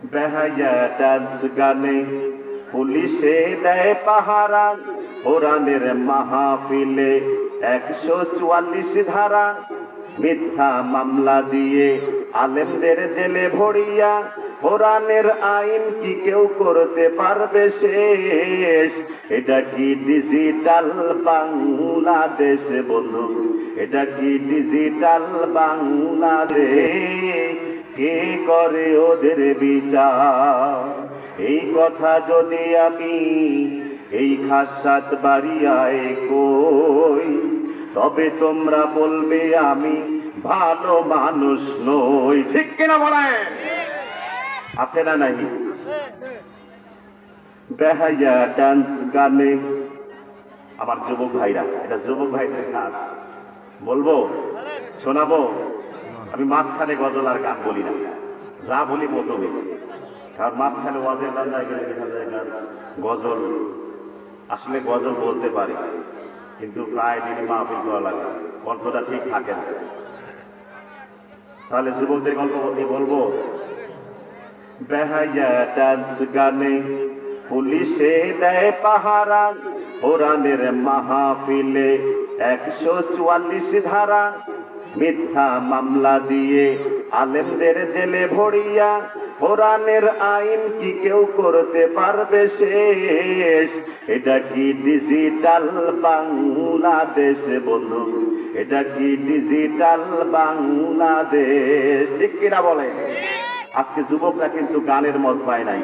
বেহায়া ডান্স গানে পুলিশে দেয় পাহারা, কোরআনের মাহফিলে 144 ধারা, মিথ্যা মামলা দিয়ে আলেমদের জেলে ভরিয়া, কোরআনের আইন কি কেউ করতে পারবে শেষ? এটা কি ডিজিটাল বাংলাদেশ বলুন, এটা কি ডিজিটাল বাংলাদেশ? কে করে ওদের বিচার? এই কথা যদি আমি এই খাসাত বাড়িয়ায় কই, তবে তোমরা বলবে আমি ভালো মানুষ নই। ঠিক কিনা বলেন? আছে না নাই? বেহায়া ডান্স গানে, আমার যুবক ভাইরা, এটা যুবক ভাইদের গান বলবো, শোনাবো। আমি মাঝখানে গজল আর গান বলি না, যা বলি প্রথমে, কারণ মাঝখানে ওয়াজের গান জায়গায় দেখা যায় গান গজল। আসলে গজল বলতে পারি, কিন্তু প্রায় দিনই মাহফিল করা লাগে, কণ্ঠটা ঠিক থাকে না। তাহলে যুবকদের গল্প বলবো। বেহায়া ডান্স গানে পুলিশে দেয় পাহারা, কোরআনের মাহফিলে 144 ধারা, মিথ্যা মামলা দিয়ে আলেমদের জেলে ভরিয়া, কোরআনের আইন কি কেউ করতে পারবে শেষ? এটা কি ডিজিটাল বাংলাদেশ বলুন, এটা কি ডিজিটাল বাংলাদেশ? ঠিক কিনা বলে? আজকে যুবকরা কিন্তু গানের মজ পায় নাই।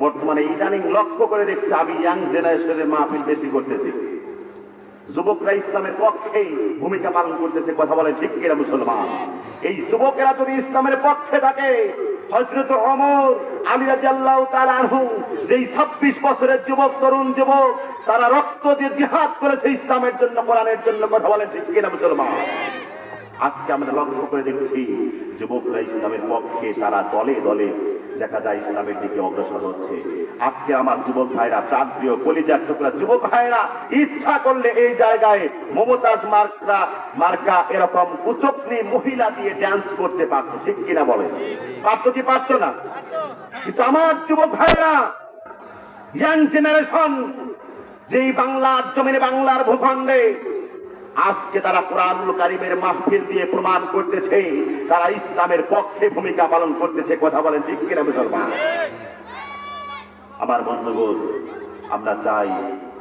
বর্তমানে ইদানিং লক্ষ্য করে দেখছি, আমি ইয়াং জেনারেশনের মাহফিল বেশি করতেছি, যুবকরা ইসলামের পক্ষে ভূমিকা পালন করতেছে। কথা বলে ঠিক কিনা মুসলমান? এই যুবকেরা যদি ইসলামের পক্ষে থাকে, হযরত ওমর আলী রাদিয়াল্লাহু তাআলা আনহু যেই 26 বছরের যুবক, তরুণ যুবক, তারা রক্ত দিয়ে জিহাদ করেছে ইসলামের জন্য, কোরআনের জন্য। কথা বলে ঠিক কিনা মুসলমান? আজকে আমরা লক্ষ্য করে দেখছি যুবকরা ইসলামের পক্ষে, তারা দলে দলে দেখা যায় ইসলামের দিকে অগ্রসর হচ্ছে। আজকে আমার যুবক ভাইরা, প্রান্তীয় কলিজার টুকরা যুবক ভাইরা ইচ্ছা করলে এই জায়গায় মমতাজ মার্কা এরকম কুচক্রী মহিলা দিয়ে ড্যান্স করতে পারতো। ঠিক কিনা বলে? পারতো কি পারতো না? কিন্তু আমার যুবক ভাইরা, ইয়াং জেনারেশন, যেই বাংলার জমিনে, বাংলার ভূখণ্ডে আজকে তারা কোরআনুল কারীমের মাহফিল দিয়ে প্রমাণ করতেছে তারা ইসলামের পক্ষে ভূমিকা পালন করতেছে। কথা বলেন ঠিক কিনা মুসলমান? আমার বন্ধুগণ, আমরা চাই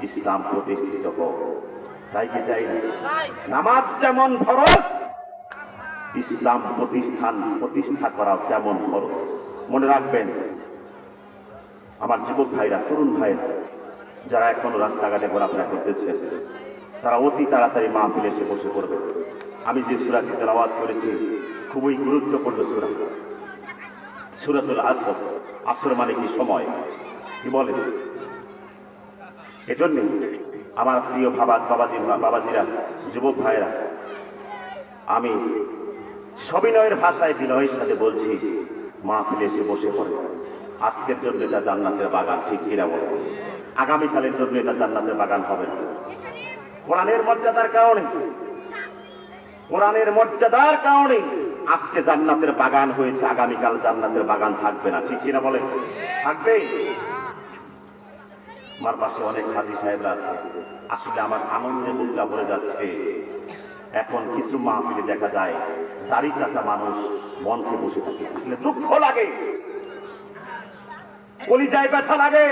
ইসলাম প্রতিষ্ঠিত হোক, চাই কি চাই না? নামাজ যেমন ফরজ, ইসলাম প্রতিষ্ঠা করা তেমন ফরজ। মনে রাখবেন আমার যুবক ভাইরা, তরুণ ভাইরা, যারা এখনো রাস্তাঘাটে ঘোরাফেরা করতেছেন, তারা অতি তাড়াতাড়ি মাহফিলে এসে বসে পড়বে। আমি যে সূরাটি তেলাওয়াত করেছি খুবই গুরুত্বপূর্ণ সূরা, সূরাতুল আসর। আসর মানে কি? সময়। কি বলেন? এজন্য আমার প্রিয় বাবাজিরা, যুবক ভাইরা, আমি সবিনয়ের ভাষায় বিনয়ের সাথে বলছি, মাহফিলে এসে বসে পড়ে। আজকের জন্য এটা জান্নাতের বাগান। ঠিক কিনা বলে? আগামীকালের জন্য এটা জান্নাতের বাগান হবে না। কোরআনের মর্যাদার কারণে, কোরআনের মর্যাদার কারণে আজকে জান্নাতের বাগান হয়েছে, আগামীকাল জান্নাতের বাগান থাকবে না। ঠিক কিনা বলে? থাকবে। আমার পাশে অনেক হাজী সাহেবরা আছে, আসলে আমার আনন্দে মুখটা ভরে যাচ্ছে। এখন কিছু মাহফিলে দেখা যায় দাড়ি চাচা মানুষ মঞ্চে বসে থাকে, আসলে দুঃখ লাগে, কলিজায় ব্যথা লাগে।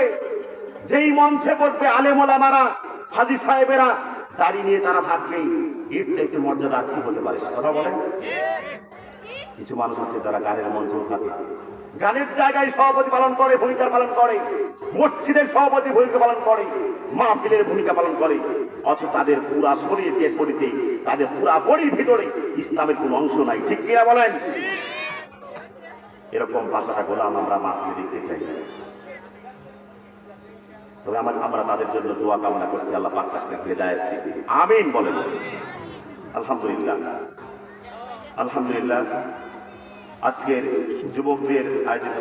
যেই মঞ্চে বসবে আলেম ওলামারা, হাজী সাহেবেরা, দাড়ি নিয়ে তারা থাকবেই, এর চাইতে মর্যাদা কি হতে পারে? কথা বলেন? কিছু মানুষ আছে তারা গানের মঞ্চেও থাকে, গানের জায়গায় সভাপতি পালন করে, ভূমিকা পালন করে, মসজিদের সভাপতি ভূমিকা পালন করে, মাহফিলের ভূমিকা পালন করে, অথচ তাদের পুরা শরীর দিয়ে পড়িতে, তাদের পুরা বডির ভিতরে ইসলামের কোন অংশ নাই। ঠিক কিনা বলেন? এরকম ভাষাটা গোলাম আমরা মাহফিলে দেখতে চাই। তবে আমরা তাদের জন্য দোয়া কামনা করছি, আল্লাহ পাক তাকে হেদায়েত দিন। আমিন বলেন। আলহামদুলিল্লাহ, আলহামদুলিল্লাহ। আজকের যুবকদের আয়োজিত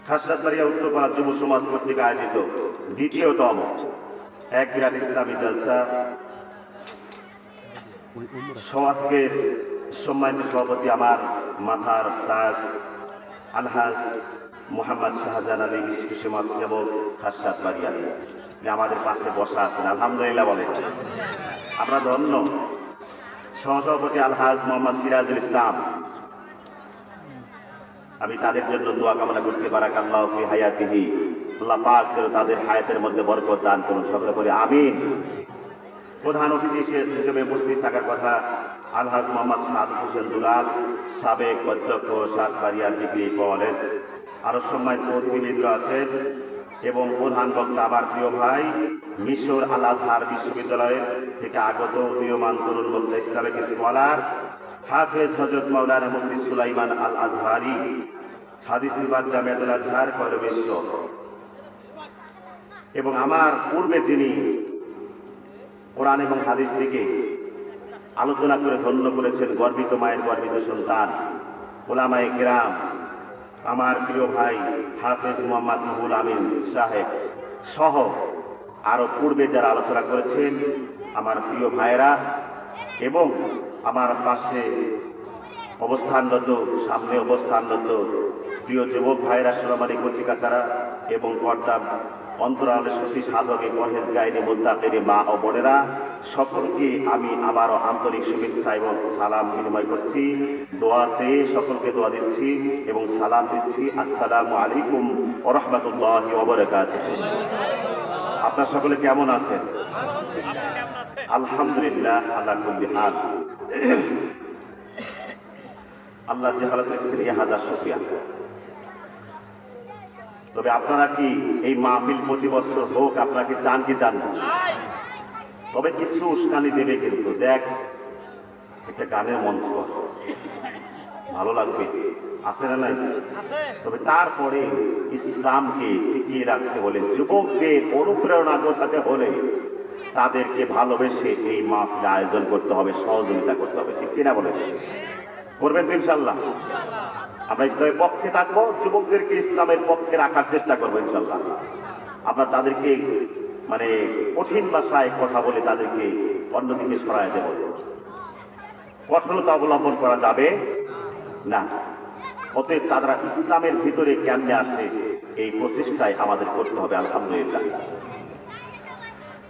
খাসরাতবাড়িয়া উত্তরপাড়া যুব সমাজ কর্তৃক আয়োজিত দ্বিতীয়তম এক বিরাট ইসলামী জলসা সমাজের সম্মানিত সভাপতি আমার মাথার তাজ আলহাজ মোহাম্মদ শাহজাহান আলী বিশিষ্ট সমাজসেবক খাসাদ বাড়িয়া আমাদের পাশে বসা আছেন, আলহামদুলিল্লাহ বলেন। আমরা ধন্য। সহসভাপতি আলহাজ মোহাম্মদ সিরাজুল ইসলাম, আমি তাদের জন্য দোয়া কামনা করছি। বারাকাল্লাহু ফি হায়াতিহি, আল্লাহ পাক যেন তাদের হায়াতের মধ্যে বরকত দান করুন, সকলে বলি আমিন। প্রধান অতিথি হিসেবে উপস্থিত থাকার কথা আলহাজ মোহাম্মদ সাহাদুল হোসেন দুলাল, সাবেক অধ্যক্ষ সাতবাড়িয়া ডিগ্রি কলেজ। আরো সম্মানিত অতিথিবৃন্দ আছেন এবং প্রধান বক্তা আমার প্রিয় ভাই মিশর আল আজহার বিশ্ববিদ্যালয়ের থেকে আগত উদীয়মান তরুণ বক্তা, ইসলামিক স্কলার হাফেজ হযরত মাওলানা মুফতি সুলাইমান আল আজহারি, হাদিস বিভাগ জামিয়াতুল আজহার বিশ্ব। এবং আমার পূর্বে তিনি কোরআন এবং হাদিস থেকে আলোচনা করে ধন্য করেছেন গর্বিত মায়ের গর্বিত সন্তান উলামায়ে কেরাম, আমার প্রিয় ভাই হাফেজ মোহাম্মদ রুহুল আমিন সাহেব সহ আরো পূর্বে যারা আলোচনা করেছেন আমার প্রিয় ভাইয়েরা এবং আমার পাশে অবস্থানরত, সামনে অবস্থানরত প্রিয় যুবক ভাইয়েরা, সোনামারি কচিকাচারা এবং পর্দা অন্তরালে সতী সাধকে পরহেজ গাইনি মোদ্দাতের মা ও বোনেরা, সকলকে আমি আবারও আন্তরিক শুভেচ্ছা এবং সালাম বিনিময় করছি। দোয়া চেয়ে সকলকে দোয়া দিচ্ছি এবং সালাম দিচ্ছি। আসসালামু আলাইকুম ওয়া রাহমাতুল্লাহি ওয়া বারাকাতুহু। আপনারা সকলে কেমন আছেন? আলহামদুলিল্লাহ আলা কুল্লি হাল। আল্লাহ যে হালাত রেখেছেন এ হাজার শুকরিয়া। তবে আপনারা কি এই মাহফিল প্রতি বছর হোক, আপনারা কি চান কি চান না? তবে কিছু উস্কানি দেবে, কিন্তু দেখ একটা গানের মঞ্চ ভালো লাগবে, আছে না নাই? তবে তারপরে ইসলামকে টিকিয়ে রাখতে হলে, যুবকদের অনুপ্রেরণা গোছাতে হলে তাদেরকে ভালোবেসে এই মাহফিল আয়োজন করতে হবে, সহযোগিতা করতে হবে, ঠিক কিনা বলে? করবেন তো ইনশাল্লাহ? আমরা ইসলামের পক্ষে থাকবো, যুবকদেরকে ইসলামের পক্ষে রাখার চেষ্টা করবো ইনশাল্লাহ। আমরা তাদেরকে মানে কঠিন ভাষায় কথা বলে তাদেরকে অন্যদিকে সরায় দেব, কঠোরতা অবলম্বন করা যাবে না। অতএব তারা ইসলামের ভিতরে কেমনে আসে এই প্রচেষ্টায় আমাদের করতে হবে। আলহামদুলিল্লাহ,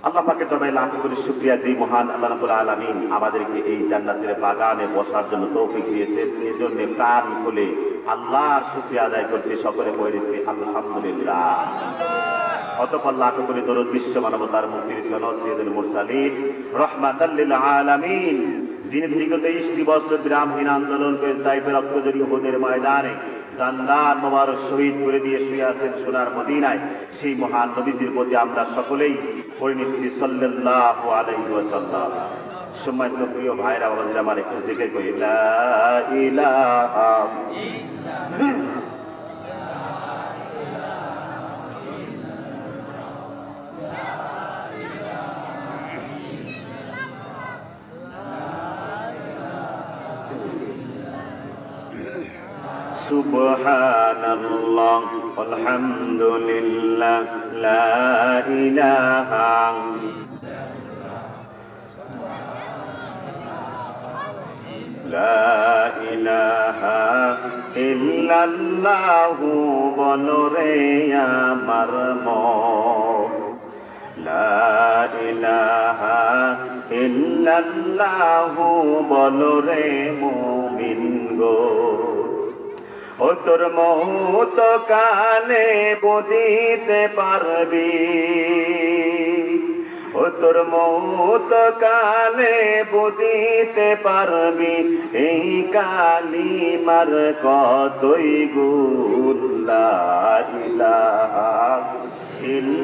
আল্লাহ পাকের দরবারে লাখ কোটি শুকরিয়া, যে মহান আল্লাহ রাব্বুল আলামিন আমাদেরকে এই জান্নাতের বাগানে বসার জন্য তৌফিক দিয়েছেন। এজন্য প্রাণ খুলে আল্লাহর শুকরিয়া আদায় করছি, সকলে বলেছি আলহামদুলিল্লাহ। অতঃপর লাখ কোটি দরুদ বিশ্ব মানবতার মুক্তির সনদ সাইয়্যিদুল মুরসালিন রাহমাতাল লিল আলামিন, যিনি দীর্ঘ 23টি বছর বিরামহীন আন্দোলন করে দায়িত্ব রক্ত জড়িয়ে উহুদের ময়দানে জান্নাত মোবারক শহীদ করে দিয়ে শুয়ে আছেন সোনার মদিনায়, সেই মহান নবীজির প্রতি আমরা সকলেই পড়ে নিচ্ছি সাল্লাল্লাহু আলাইহি ওয়াসাল্লাম। সম্মানিত প্রিয় ভাইরা, আমার একটু জিকির করি, লা ইলাহা সুবহানাল্লাহ আলহামদুলিল্লাহ লা ইলাহা ইল্লাল্লাহু বলরে আমার মন, লা ইলাহা ইল্লাল্লাহু বলরে মুমিন গো। ও তোর মত কানে বুঝিতে পারবি, ও তোর মত কানে বুঝিতে পারবি, এই কালিমার কতই গুণ, লা ইলাহা ইল্লাল্লাহ।